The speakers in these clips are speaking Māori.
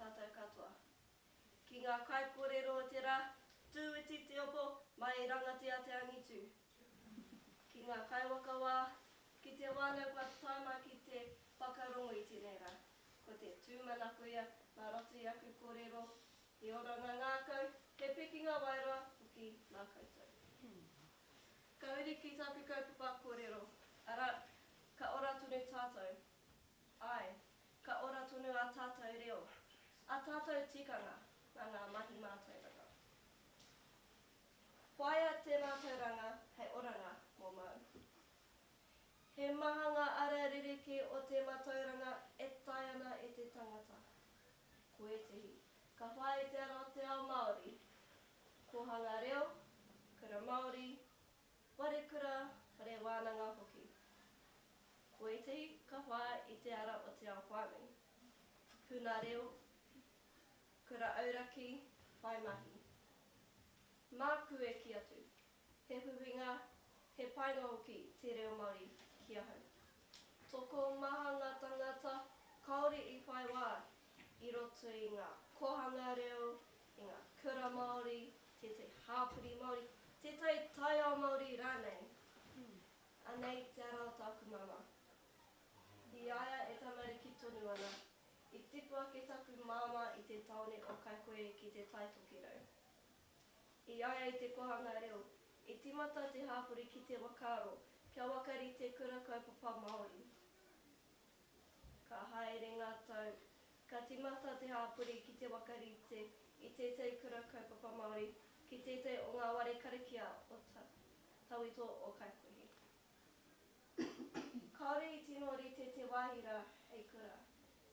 tātou katoa. Ki ngā kai kōrero o te rā, tūiti te opo, mai rangati a te angitu. Ki ngā kai waka wā, ki te wānau kua tāma ki te whakarongo i tēnei rā. Ko te tūmanakuia, mā roti aku kōrero, i oranga ngākau, he pikinga wairoa, ki ngā koutou. Kauri ki tāku kaupapa kōrero, ara, ka ora tonu tātou. Ai, ka ora tonu a tātou reo, a tātou tikanga, nā ngā mahi mātauranga. Whaia te mātauranga, hei oranga mō mau. He mahanga ara ririki o te mātauranga e tai ana e te tangata. Ko e tehi, ka whae te ara o te ao Māori. Ko hanga reo, kura Māori, ware kura, ware wānanga hoki. Ko e tehi, ka whae i te ara o te ao Whanganui. Puna reo, kura auraki, whai mahi. Mā kue ki atu, he huhinga, he painga hoki te reo Māori ki ahau. Toko maha ngā tangata, kaore i whai wā, i roto i ngā kohanga reo, i ngā kura Māori, te hāpuri Māori, te tai ao Māori rānei. Anei te ara o tāku mama. I aia e tamariki tonu ana, i tipu ake taku mama i te taone o kai koe ki te tai tokirau. I aia i te kohanga reo, i timata te hāpuri ki te wakaro, kia wakari te kura kaupapa Māori. Ka haere ngā tau, ka timata te hāpuri ki te wakari i te kura kaupapa Māori, ki te o ngā ware karakia o tauito o kai koe. Kaore i tino rite te wāhira hei kura.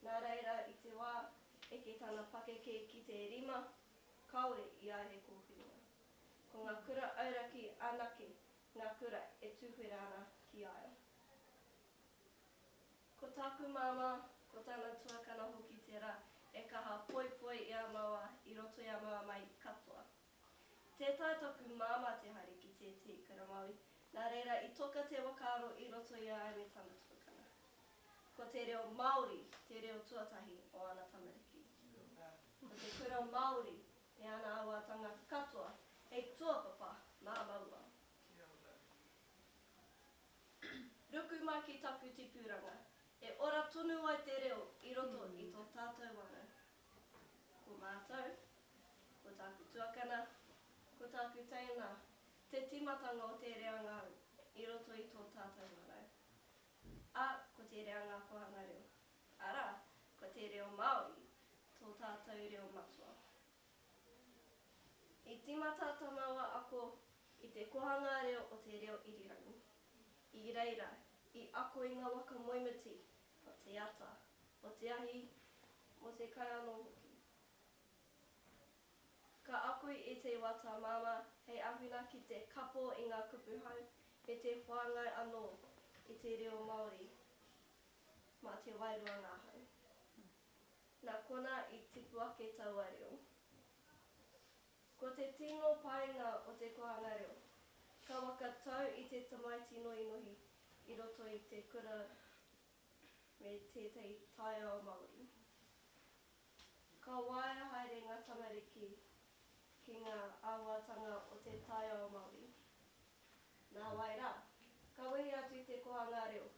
Nā reira i te wā, e ke tana pakeke ki te rima, kaore i a he kōwhiringa. Ko ngā kura auraki anake, ngā kura e tūwhera ana ki aia. Ko tāku mama, ko tāna tuakana hoki te rā, e kaha poi i a maua, i roto i a maua mai katoa. Tētai taku mama te hari ki te kura Māori, nā reira i toka te wakaro i roto i a me tāna tuakana. Ko te reo Māori, te reo tuatahi o ana tamariki. Ko te kura Māori, e ana awatanga katoa, hei tuapapa mā maua. Ruku mai ki taku tipuranga, e ora tonu ai te reo i roto i tō tātou wana. Ko mātou, ko tāku tuakana, ko tāku teina, te timatanga o te reanga i roto i tō tātou wana. A, ko te reanga kohanga reo. Ara, ko te reo Māori, tō tātou reo matua. I timata tamaua ako i te kohanga reo o te reo irirangi. I reira, i ako i ngā waka moimiti, o te ata, o te ahi, mo te kai anō hoki. Ka ako i te wata mama, hei ahuna ki te kapo i ngā kupuhau, he te whāngai anō i te reo Māori, mā te wairua ngā hau. Nā kona i tipu ake taua reo. Ko te tino painga o te kohanga reo, ka waka tau i te tamaiti nohi i roto i te kura me tētai tai ao Māori. Ka waia haere ngā tamariki ki ngā awatanga o te tai ao Māori. Nā waira, ka wehi atu te kohanga reo,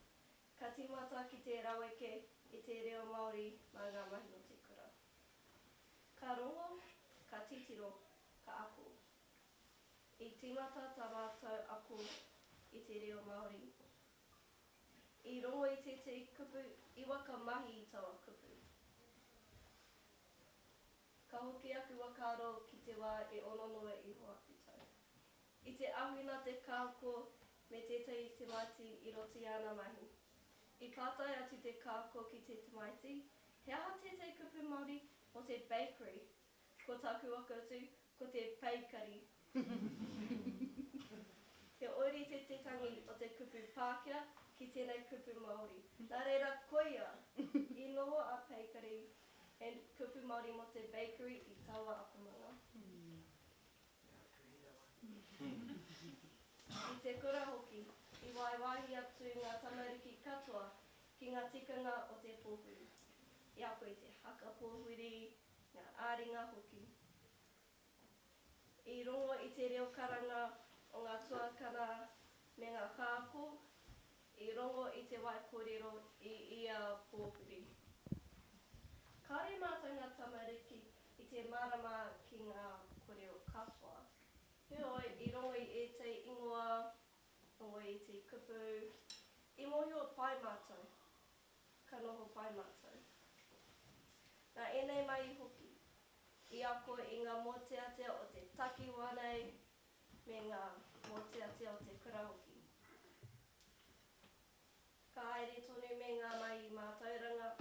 ka timata ki te raweke i te reo Māori mā ngā mahi o te kura. Ka rongo, ka titiro, ka ako. I timata tā mātou ako i te reo Māori. I rongo i te kupu, i waka mahi i taua kupu. Ka hoki aku wakaro ki te wā e ononoa i hoa aku tau. I te ahuna te kāko me tētai te maiti i roti ana mahi. I kātai atu te kāko ki te maiti, he aha tētai kupu Māori o te bakery. Ko tāku waka atu, ko te peikari. He ori te tangi o te kupu Pākehā ki tēnei kupu Māori. Nā reira koia, i noho a peikari, and kupu Māori mo te bakery i taua akumanga. I te kura hoki, i waiwahi atu ngā tamariki katoa ki ngā tikanga o te pōhuri. I ako i te haka pōhuri, āringa hoki. I rongo i te reo karanga o ngā tuakana me ngā kāko, i rongo i te wai kōrero i ia pōpuri. Kāre mātou ngā tamariki i te marama ki ngā kōrero katoa. Heoi, i rongo i te ingoa, rongo i te kupu, i mohio pai mātou, ka noho pai mātou. Nā enei mai hoki, i ako i ngā moteatea o te taki wanei me ngā moteatea o te kura hoki. Ka haere tonu me ngā mai i mātauranga,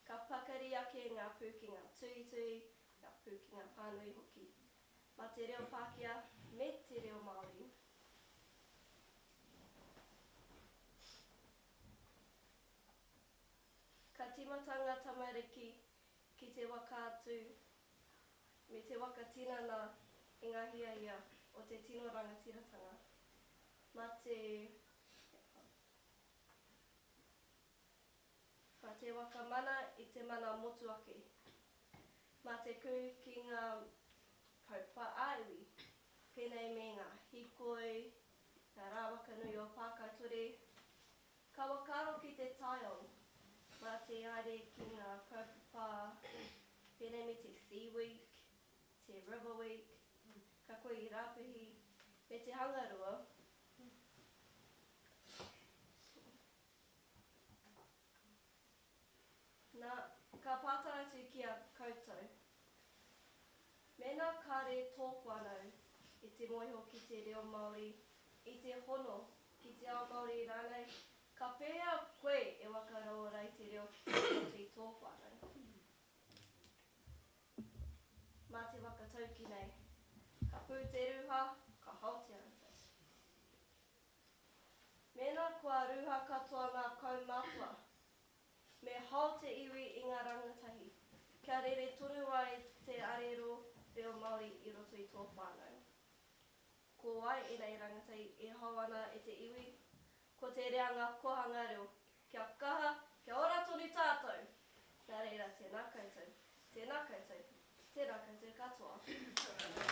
ka pakari ake ngā pūkinga tuitui, ngā pūkinga pānui hoki, ma te reo Pākehā me te reo Māori. Ka timata ngā tamariki ki te waka atu me te waka tinana i ngā hiaia o te tino rangatiratanga. Ma te waka mana i te mana motu ake. Ma te ku ki ngā kaupapa aiwi, pēnei me ngā hikoi, ngā Whanganui o Pākaitore. Ka wakaro ki te taiao, ma te haere ki ngā kaupapa, pēnei me te Sea Week, te River Week, ka koe i Rāwhiti, me te hangarua. Nā, ka pātara atu ki a koutou. Mēnā kāre tōku anau i te moiho ki te reo Māori, i te hono ki te ao Māori rānei, ka pēhea koe e wakaroa rai te reo o te tōku anau. Mā te wakatauki nei, ka pū te ruha, ka hau te rangatahi. Mēnā kua ruha katoa ngā kaumātua, me hau te iwi i ngā rangatahi, kia rere tonu ai te arero reo Māori i roto i tō whānau. Ko ai e nei rangatahi e hau ana e te iwi, ko te reanga kohanga reo, kia kaha, kia ora tonu tātou. Nā reira, tēnā koutou, tēnā koutou, tēnā koutou katoa.